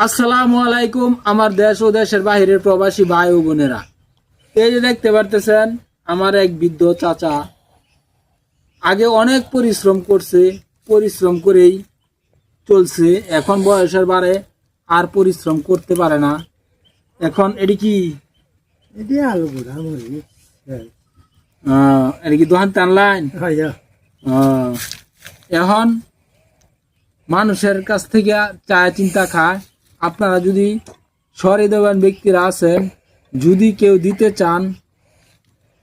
আসসালামু আলাইকুম আমার দেশ ও দেশের বাহিরের প্রবাসী ভাই ও বোনেরা, এই যে দেখতে পারতেছেন আমার এক বৃদ্ধ চাচা আগে অনেক পরিশ্রম করছে, পরিশ্রম করেই চলছে। এখন বয়সের বারে আর পরিশ্রম করতে পারে না। এখন এটি কি এটি কি দোকান টানলাইন? এখন মানুষের কাছ থেকে চায় চিন্তা খায়। আপনারা যদি সহৃদয়বান ব্যক্তিরা আছেন, যদি কেউ দিতে চান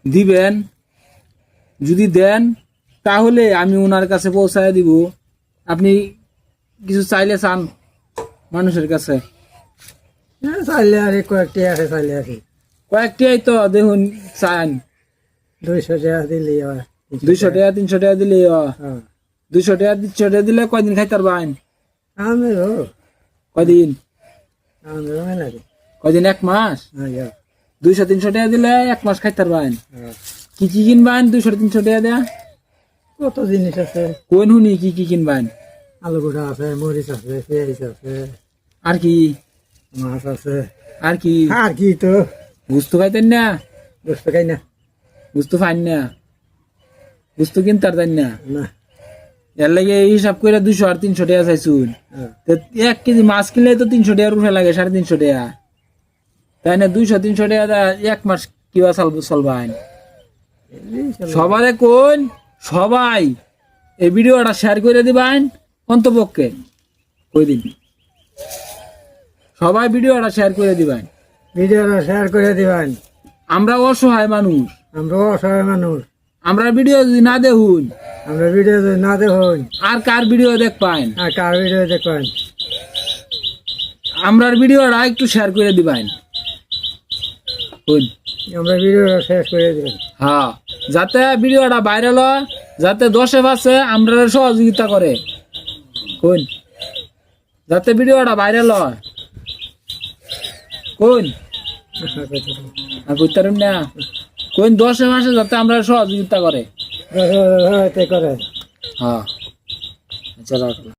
দিবেন, যদি দেন তাহলে আমি ওনার কাছে পৌঁছায় দিব। আপনি কিছু চাইলে চান মানুষের কাছে? চাইলে আর কয়েকটি আছে, চাইলে আর কয়েকটাই তো দেখুন চান, 200 টাকা দিলে 200 টাকা 300 টাকা দিলে 200 টাকা 300 টাকা দিলে কয়দিন খাইতে পারবেন? কয়দিন? কয়দিন? 1 মাস? 200-300 টাকা দিলে 1 মাস খাইতে পারবেন। কি কি কিনবেন 200-300 টাকা দেয়া? কত জিনিস আছে, কোন হুনি কি কি কিনবেন? আলু গোটা আছে, মরিচ আছে, পেঁয়াজ আছে, আর কি? মাছ আছে। আর কি? আর কি তো বুঝতে পাইতেন না? বুঝতে খাই না, বুঝতে পাইন না, বুঝতে কিনতে পারতেন না। না এর লাগে এই হিসাব করে 200 আর 300 টাকা চাইছুন। 1 কেজি মাছ কিনলে তো 300 টাকার উপরে লাগে, 350 টাকা। তাই না? 200-300 টাকা 1 মাস কিবা চলবেন? সবারে কোন, সবাই এই ভিডিওটা শেয়ার করে দিবেন অন্তপক্ষে। কই দিন সবাই ভিডিওটা শেয়ার করে দিবেন, ভিডিওটা শেয়ার করে দিবেন। আমরা অসহায় মানুষ, আমরা অসহায় মানুষ, আমরা ভিডিও যদি না দেখুন, আমরা ভিডিও যদি না দেখুন আর কার ভিডিও দেখবেন? আর কার ভিডিও দেখবেন? আমরার ভিডিওটা একটু শেয়ার করে দিবেন। আমরা ভিডিওটা শেষ করে দিবেন। হ্যাঁ, যাতে ভিডিওটা ভাইরাল হয়, যাতে 10-এ 5-এ আমরা সহযোগিতা করে। কোন যাতে ভিডিওটা ভাইরাল হয়, কোন করতাম না, কোন 10-এ 5-এ যাতে আমরা সহযোগিতা করে। করে হ্যাঁ, আচ্ছা রাখলাম।